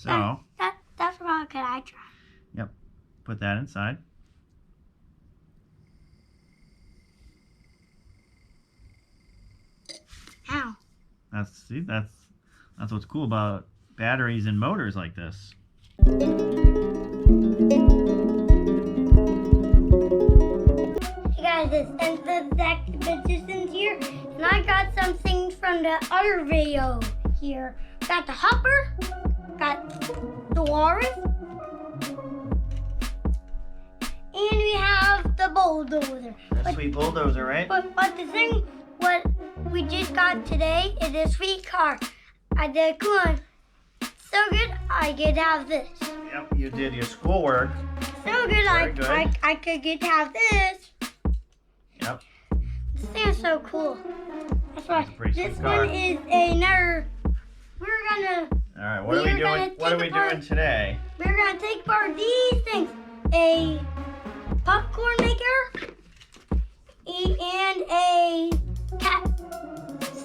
So, that's what could I try? yep, put that inside. Ow. That's what's cool about batteries and motors like this. Hey guys, it's the Zach Magicians here, and I got some things from the other video here. Got the hopper, got the walrus, and we have the bulldozer. That sweet bulldozer, right? But the thing, what we just got today is a sweet car. I did one. So good, I get to have this. Yep, you did your schoolwork. So good, Very I could get to have this. Yep. This thing is so cool. That's why It's a pretty this sweet car. one is another. All right, what are we doing? What are we doing today? We're gonna take apart these things: a popcorn maker and a cap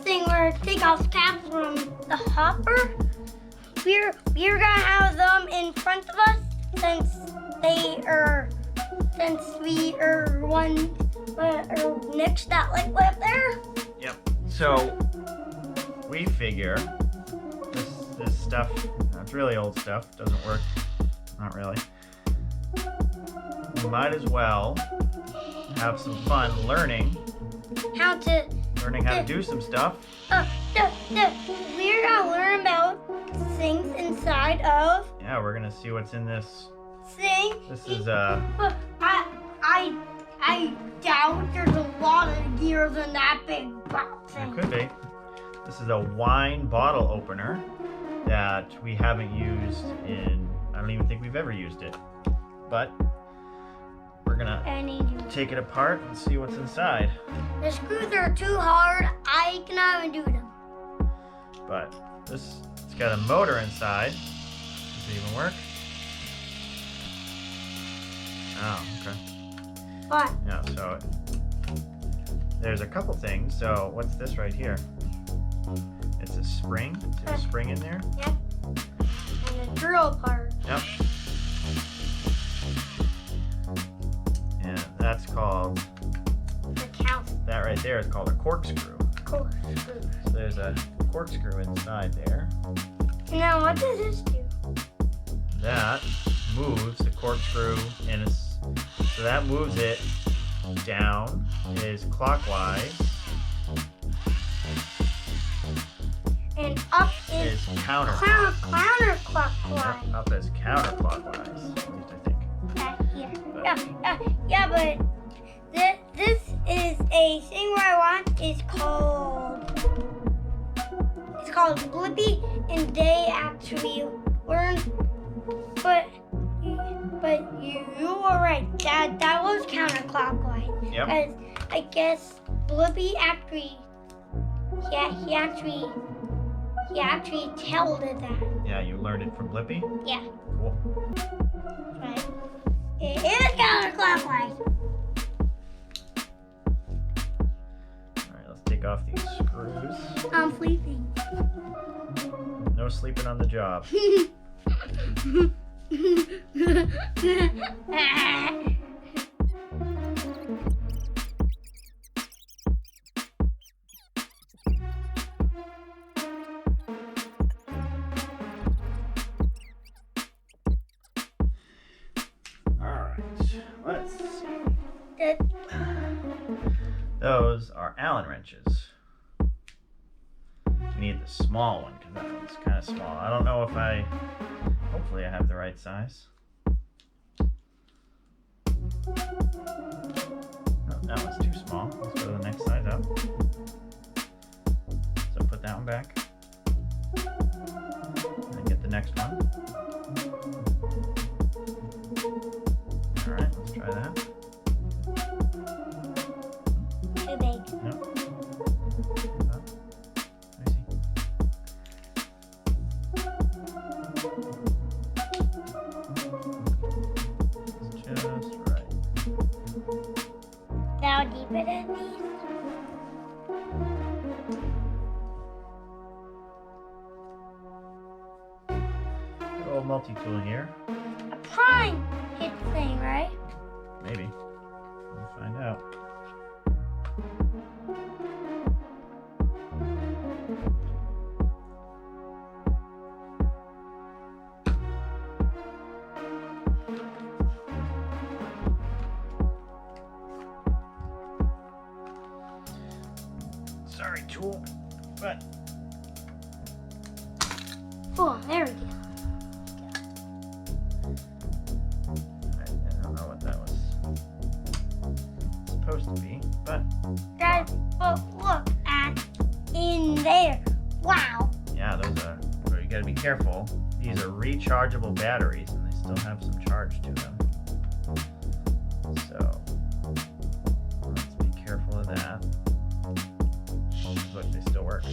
thing where it takes off caps from the hopper. We're gonna have them in front of us since we are one next to that light up there. Yep. So we figure this stuff, it's really old stuff, doesn't work. Not really. We might as well have some fun learning How to do some stuff. we're gonna learn about things inside of Yeah, we're gonna see what's in this. thing. This is But I doubt there's a lot of gears in that big box. it could be. This is a wine bottle opener that we haven't used in, I don't even think we've ever used it. But we're gonna I need you. take it apart and see what's inside. The screws are too hard. I cannot even do them. But it's got a motor inside. Does it even work? Oh, okay. But Yeah, so there's a couple things. So what's this right here? It's a spring. Is there a spring in there? yeah, and the drill part. Yep. And that's called, The count. that right there is called a corkscrew. Cool. So there's a corkscrew inside there. Now what does this do? That moves the corkscrew so that moves it down is clockwise, And up is is counterclockwise. counterclockwise. Yep, up is counterclockwise, at least I think. Here. Yeah, but this is a thing where I want is called Blippi, and they actually learn. But you were right. That was counterclockwise. Yep. Because I guess Blippi actually, he actually told it that. Yeah, you learned it from Blippi? Yeah. Cool. Right. It is counterclockwise. Alright, let's take off these screws. I'm sleeping. No sleeping on the job. Alright, let's see. Those are Allen wrenches. We need the small one because that one's kind of small. I don't know if hopefully I have the right size. No, that one's too small. Let's go to the next size up. So put that one back. And then get the next one. Alright, let's try that. Too big. Nope. I see. It's just right. Now deeper than these. multi-tool here. A prime hit thing, right? Maybe. We'll find out. Sorry, tool, but Oh, there we go. I don't know what that was supposed to be, but Guys, but look at in there. Wow. yeah, those are. Well, you gotta be careful. These are rechargeable batteries, and they still have some charge to them. So let's be careful of that. Look, they still work.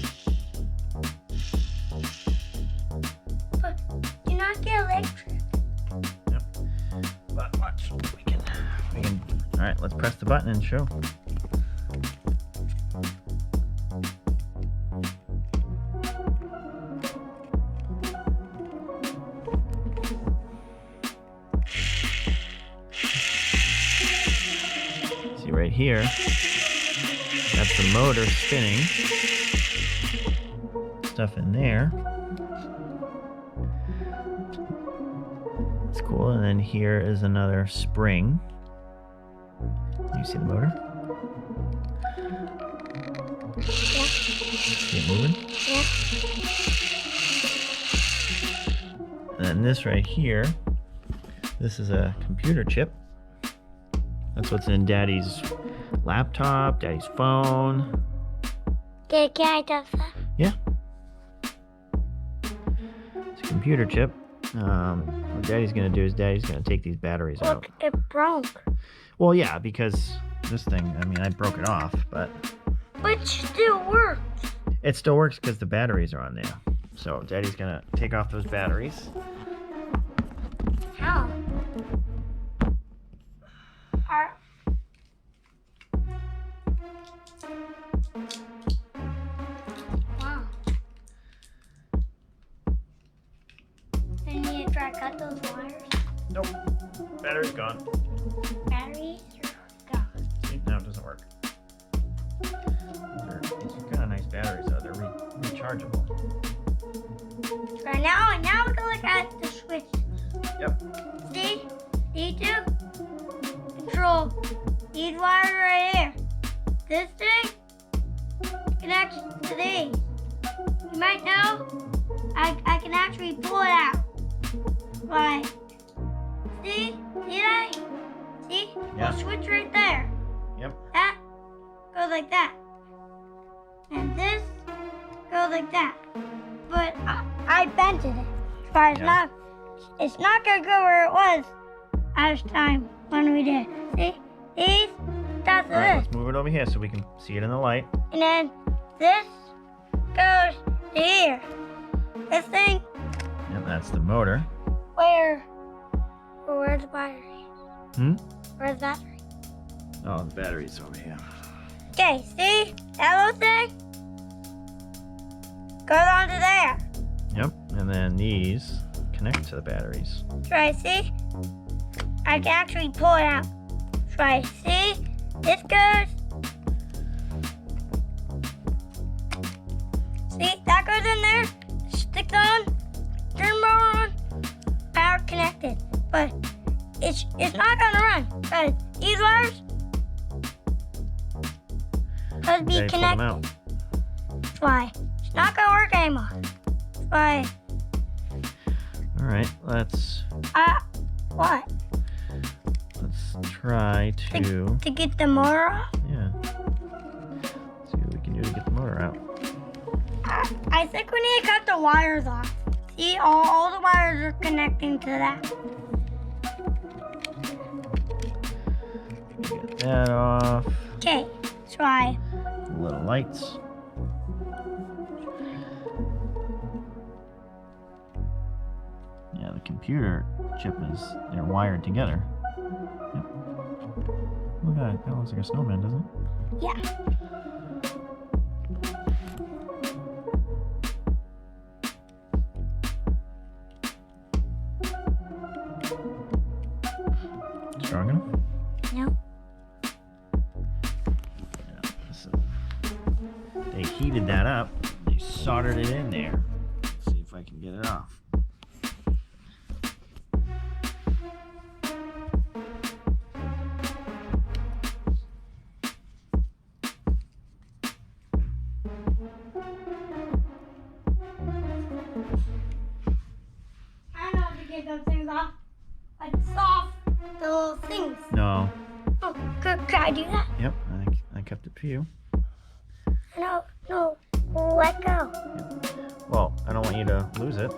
But do not get electric. Yep. But watch, we can. All right, let's press the button and show. See right here, that's the motor spinning. Stuff in there. That's cool. And then here is another spring. You see the motor? Yeah. See it moving? Yeah. And then this right here, this is a computer chip. That's what's in Daddy's laptop, Daddy's phone. Can I touch that? Yeah. It's a computer chip. What Daddy's gonna do is Daddy's gonna take these batteries out. Look, it broke. Well, yeah, because this thing, I mean, I broke it off, but But it still works. it still works because the batteries are on there. So Daddy's gonna take off those batteries. How? Wow. Then you need to try to cut those wires. Nope. Battery's gone. Batteries are gone. See, now it doesn't work. These are kind of nice batteries, though. They're rechargeable. Right now we can look at the switch. Yep. See? These two control these wires right here. This thing connects to these. You might know I can actually pull it out. Like, see? See that? See? Yeah. The switch right there. Yep. That goes like that. And this goes like that. But I bent it. But it's not gonna go where it was last time when we did. See? These, that's All right, this. let's move it over here so we can see it in the light. And then this goes to here. This thing, Yep, that's the motor. where's the battery? Where's the battery? Oh, the battery's over here. Okay, see? That little thing goes onto there. Yep, and then these connect to the batteries. Try, see? I can actually pull it out. Try, see? This goes. See? That goes in there. Sticks on. Turn motor on. Power connected. But it's not gonna run. Because these wires must be Okay, pull them out. connected. That's why. It's not gonna work anymore. That's why. All right, let's What? try to. To get the motor off? Yeah. See what we can do to get the motor out. I think we need to cut the wires off. See, all the wires are connecting to that. Get that off. Okay, try. The little lights. Yeah, the computer chip they're wired together. Yep. Look at that. That looks like a snowman, doesn't it? Yeah. strong enough? No. They heated that up. They soldered it in there. Let's see if I can get it off. I know how to get those things off. Like soft, the little things. No. Oh, could I do that? Yep, I kept it for you. No, let go. Well, I don't want you to lose it.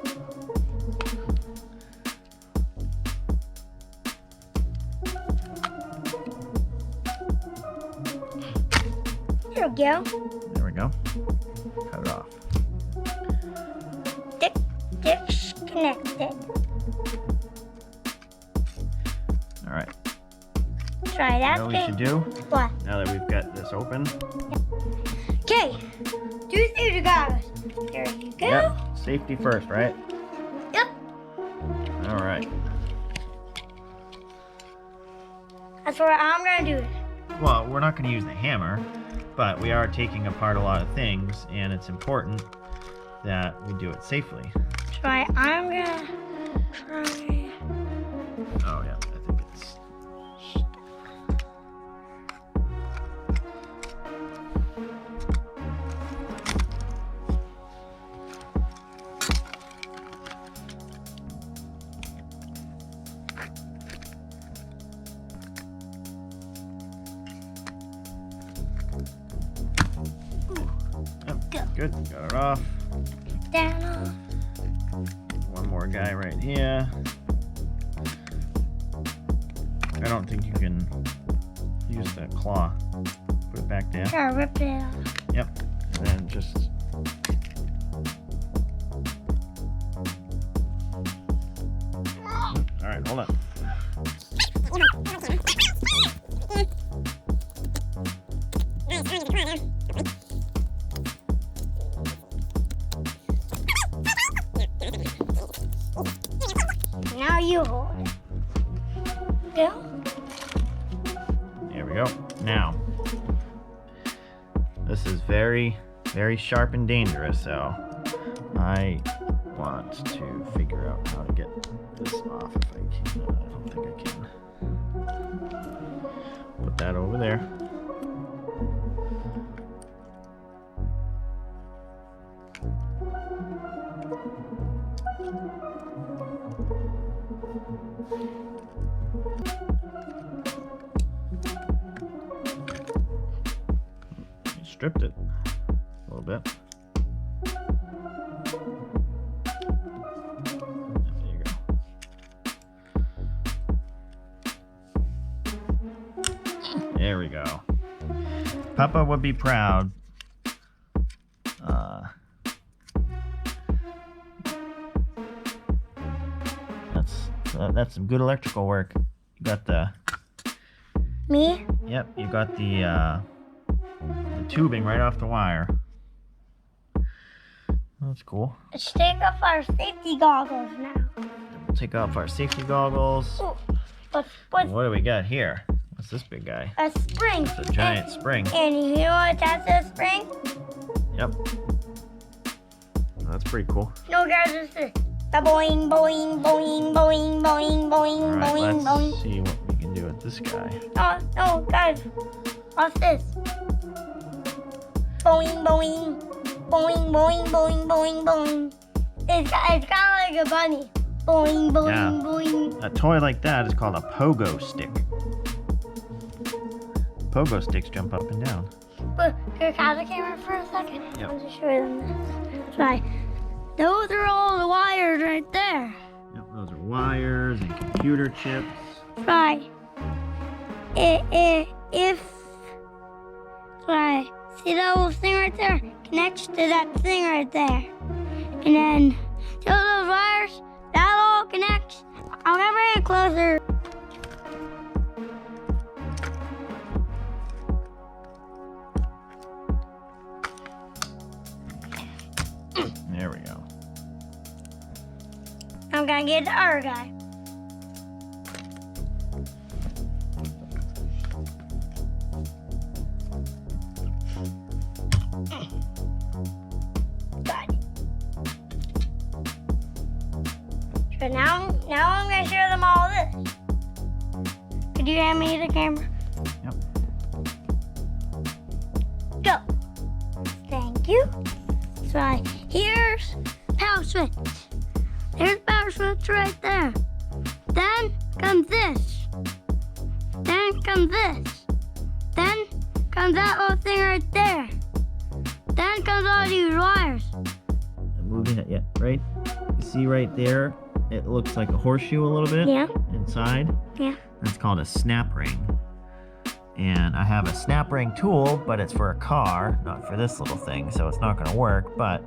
There we go. There we go. Cut it off. Disconnected. All right. Try You that know what we thing. should do What? now that we've got this open? Okay. Do safety goggles. There you go. Yep. Safety first, right? Yep. All right. That's what I'm gonna do. Well, we're not going to use the hammer, but we are taking apart a lot of things, and it's important that we do it safely. Try. I'm gonna try. Oh yeah, I think it's. Good, got it off. Down. One more guy right here. I don't think you can use the claw. Put it back down. Try to rip it off. Yep. And then just. Alright, hold on. Now you hold it. Go. There we go. Now, this is very, very sharp and dangerous, so I want to figure out how to get this off if I can. I don't think I can. Put that over there. Stripped it a little bit. There you go. There we go. Papa would be proud. That's some good electrical work. You got the. Me? Yep, you got the tubing right off the wire. That's cool. Let's take off our safety goggles now. We'll take off our safety goggles. Ooh, what's What do we got here? What's this big guy? a spring? It's a giant spring. And you know what attached to the spring? Yep. That's pretty cool. No, guys, it's the boing, boing, boing, boing, boing, boing, All right, boing, let's boing. see what we can do with this guy. No, guys. What's this? Boing, boing, boing, boing, boing, boing, boing. It's kind of like a bunny. Boing, boing, Yeah. boing. A toy like that is called a pogo stick. Pogo sticks jump up and down. But can you have the camera for a second? Yep. I'll just show them this. Right. Those are all the wires right there. Yep, those are wires and computer chips. Right. If right, see that little thing right there? Connects to that thing right there. And then see all those wires? That all connects. I'm gonna bring it closer. There we go. I'm gonna get the other guy. But now I'm gonna show them all this. Could you hand me the camera? Yep. Go. Thank you. So here's power switch. There's power switch right there. Then comes this. Then comes this. Then comes that little thing right there. Then comes all these wires. I'm moving it yet, right? You see right there, it looks like a horseshoe a little bit. Yeah. Inside. Yeah. That's called a snap ring. And I have a snap ring tool, but it's for a car, not for this little thing, so it's not gonna work. But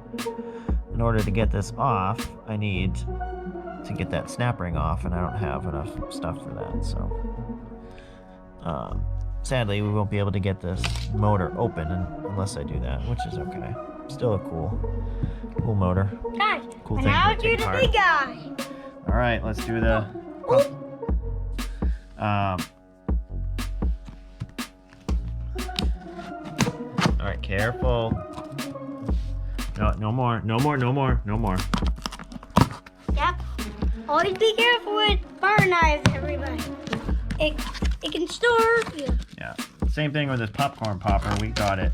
in order to get this off, I need to get that snap ring off, and I don't have enough stuff for that, so. Sadly, we won't be able to get this motor open unless I do that, which is okay. Still a cool motor. Guys, Cool and thing now to do take the apart. big guy. All right, let's do the. All right, careful. No more. Yep. Always be careful with bar knives, everybody. It can still hurt you. Yeah. Same thing with this popcorn popper. We got it.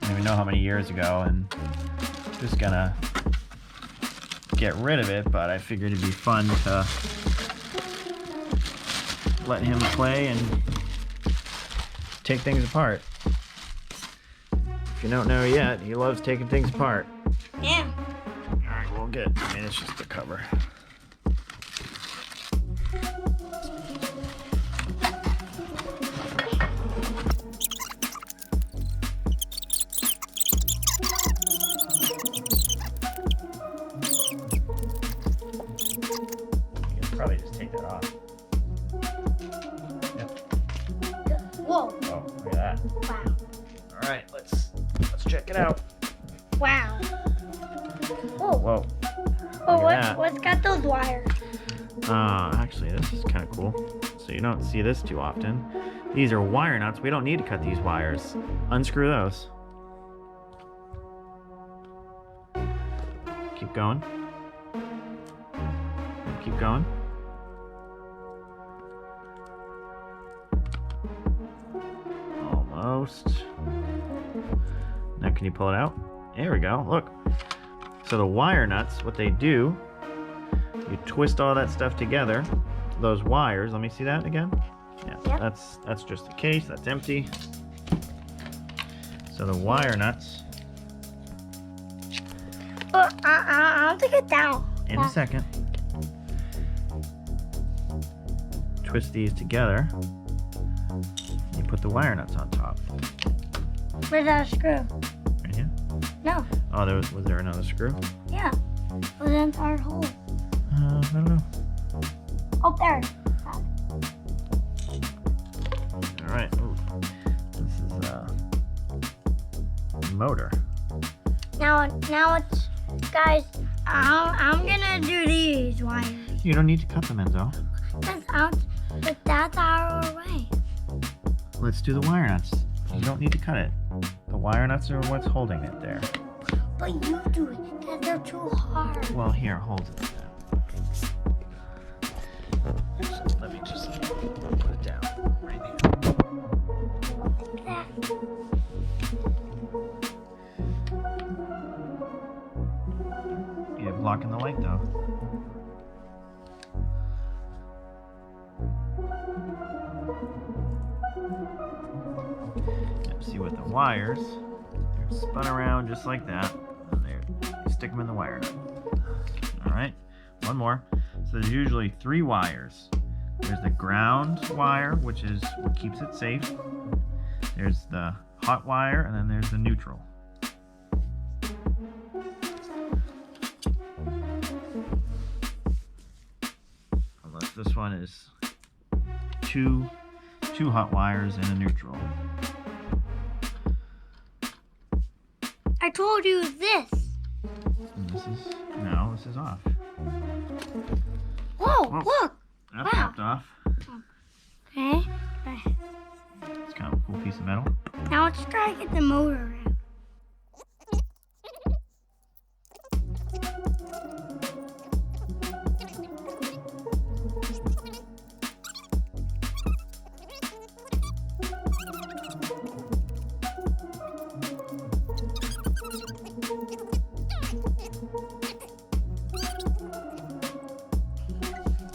I don't even know how many years ago, and just gonna get rid of it. But I figured it'd be fun to let him play and take things apart. If you don't know yet, he loves taking things apart. Yeah. All right, we'll get. I mean, it's just a cover. Probably just take that off. Yep. Whoa. Oh, look at that. Wow. All right, let's check it out. Wow. Whoa. Whoa. Oh, Look at what's got those wires? Actually, this is kind of cool. So you don't see this too often. These are wire nuts. We don't need to cut these wires. Unscrew those. Keep going. Keep going. Almost. Now can you pull it out? There we go. Look. So the wire nuts, what they do, you twist all that stuff together. Those wires, let me see that again. Yeah, Yep. that's just the case. That's empty. So the wire nuts. Oh, I'll take it down. In a second. Twist these together. You put the wire nuts on top. Where's that screw? Right here. No. Oh, was there another screw? Yeah. Was in our hole. I don't know. Oh, there. All right. Ooh. This is a motor. Now it's, guys. I'm gonna do these wires. You don't need to cut them, Enzo. That's our way. Let's do the wire nuts. You don't need to cut it. The wire nuts are what's holding it there. But you do it, because they're too hard. Well, here, hold it. Let me just put it down right here. Like that. You're blocking the light, though. Yep, see with the wires, they're spun around just like that. And you stick them in the wire nut. All right, one more. So there's usually 3 wires. There's the ground wire, which is what keeps it safe. There's the hot wire, and then there's the neutral. Unless this one is two hot wires and a neutral. I told you this. And this is off. Whoa, Whoa. look. That Wow. popped off. Okay. It's kind of a cool piece of metal. Now let's try to get the motor out.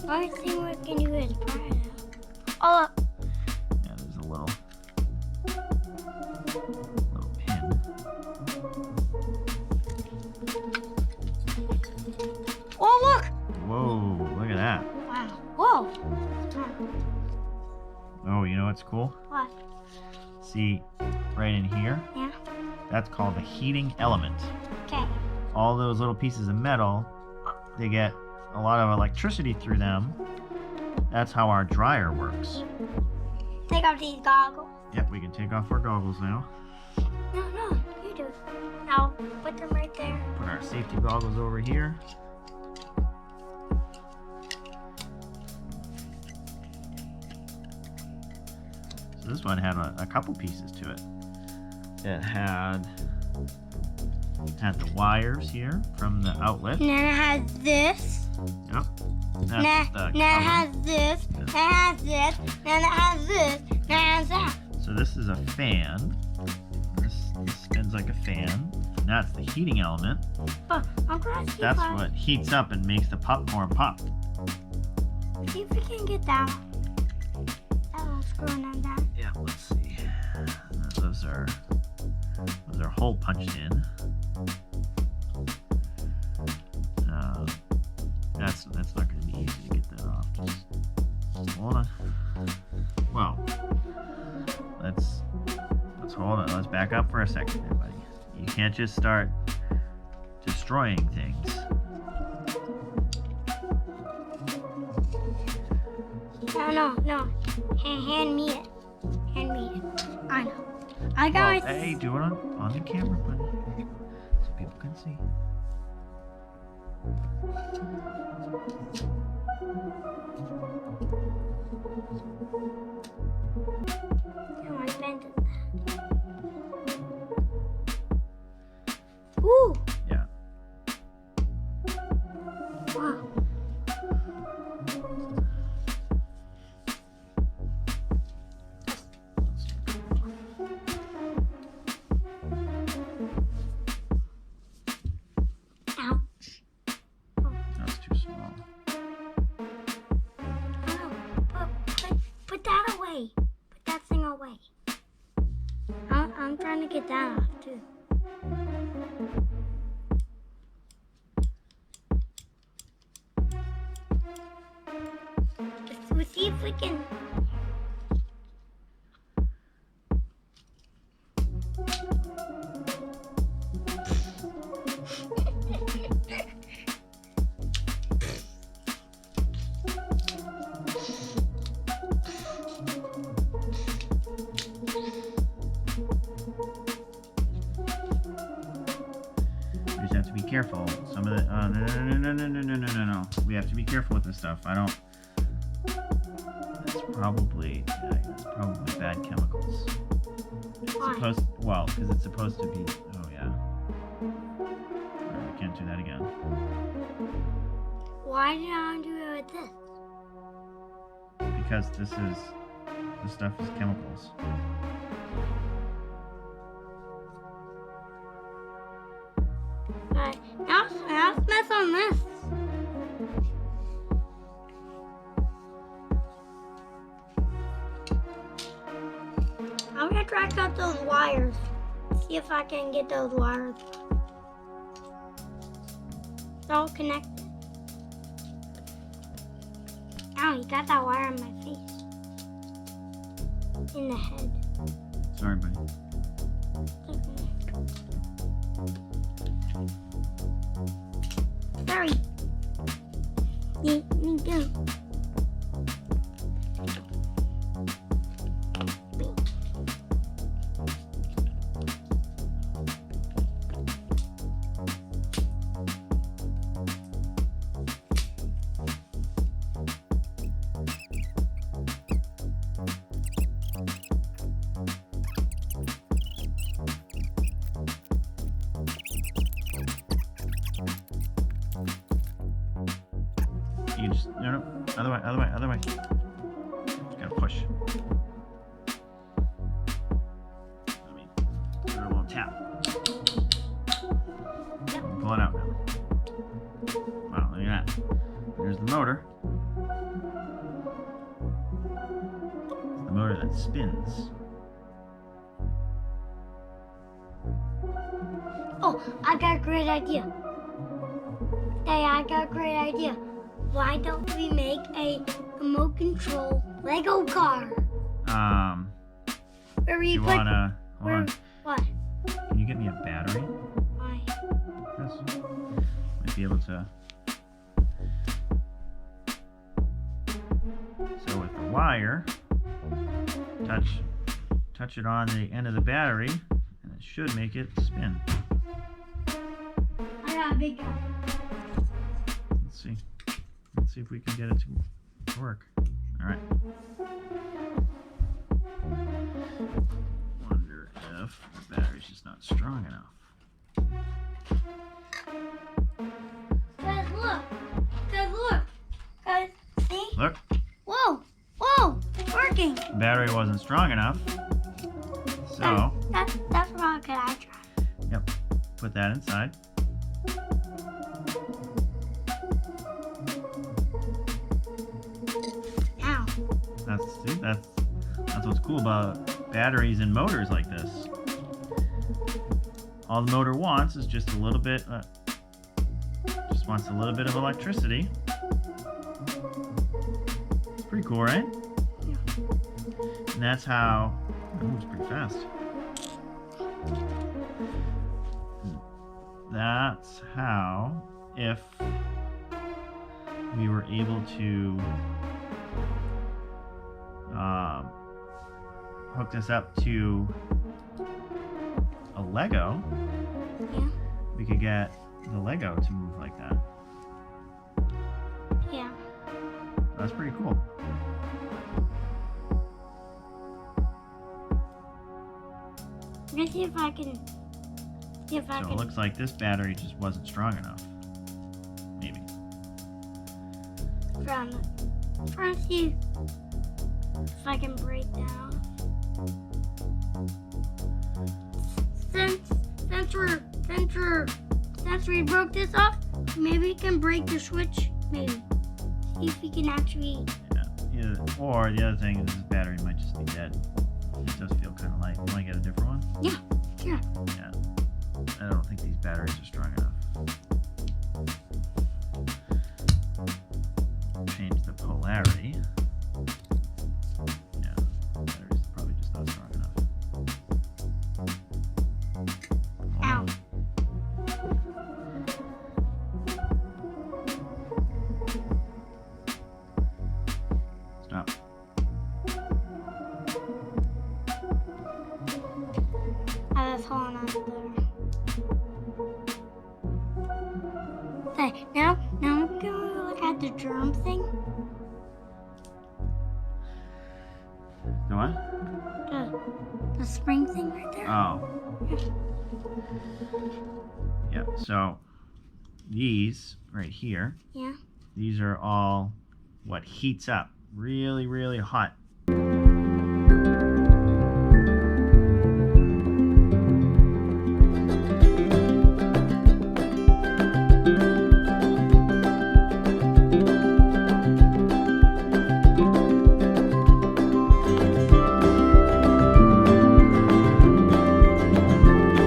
Only thing we can do is pry it out. Oh, Yeah, there's a little pin. oh look! Whoa, look at that. Wow. Whoa. Oh, you know what's cool? What? See, right in here, Yeah. that's called the heating element. Okay. All those little pieces of metal, they get a lot of electricity through them. That's how our dryer works. Take off these goggles. Yep, we can take off our goggles now. No, you do. Now put them right there. Put our safety goggles over here. So this one had a couple pieces to it. It had the wires here from the outlet. And then it has this. Yep. That's the Then it cover. has this. Then it has this. Then it has this. Then it has that. So this is a fan. This spins like a fan. And that's the heating element. But I'm trying to see That's if I- what heats up and makes the popcorn pop. see if we can get that one. That one's screwing on that. Yeah, let's see. Those are hole punched in. That's not going to be easy to get that off. Just hold on. Well, let's hold on. Let's back up for a second, everybody. You can't just start destroying things. No. Hand me it. Hand me it. I know. I got Well, my... hey, do it on the camera, buddy, so people can see. No, I bent it. Ooh. Yeah. Wow. Ouch. That's too small. Put that away. Put that thing away. I'm trying to get that off too. Let's see if we can. We just have to be careful. Some of the no. We have to be careful with this stuff. It's probably bad chemicals. Why? Because it's supposed to be. Oh yeah. Alright, we can't do that again. Why did I do it with this? Because this stuff is chemicals. Alright, now let's mess on this. I'm gonna track out those wires. See if I can get those wires. It's all connected. Ow, you got that wire on my face. In the head. Sorry, buddy. Sorry. Me too. You just no, other way. Just gotta push. Let me give it a little tap. Pull it out now. Wow, look at that. There's the motor. motor that spins. Oh, I got a great idea. Hey, I got a great idea. Why don't we make a remote control Lego car? Where You put? wanna hold on? What? Can you get me a battery? Why? Yes. Might be able to. So with the wire, touch it on the end of the battery, and it should make it spin. I got a big guy. Let's see. Let's see if we can get it to work. All right. Wonder if the battery's just not strong enough. Guys, look. Guys, look. Guys, see? Look, Whoa. Whoa. It's working. the battery wasn't strong enough. So, That's wrong. Could I try? yep, put that inside. Ow. That's what's cool about batteries and motors like this. All the motor wants is just a little bit, just wants a little bit of electricity. It's pretty cool, right? Yeah. And that's how it moves pretty fast. That's how, if we were able to hook this up to a Lego, Yeah. we could get the Lego to move like that. Yeah. That's pretty cool. Let's see if I can. See if I So it can. looks like this battery just wasn't strong enough. Maybe. Try to see if I can break down. Since we broke this off, maybe we can break the switch. Maybe see if we can actually. Yeah. Or the other thing is this battery might just be dead. It does feel kind of light. Want to get a different one? Yeah. Sure. Yeah. I don't think these batteries are strong enough. Change the polarity. Yeah, the battery's probably just not strong enough. Ow. Stop. I was holding on there. Okay, now I'm gonna look at the germ thing. The what? The spring thing right there. Oh. Yep, so these right here, Yeah. these are all what heats up really, really hot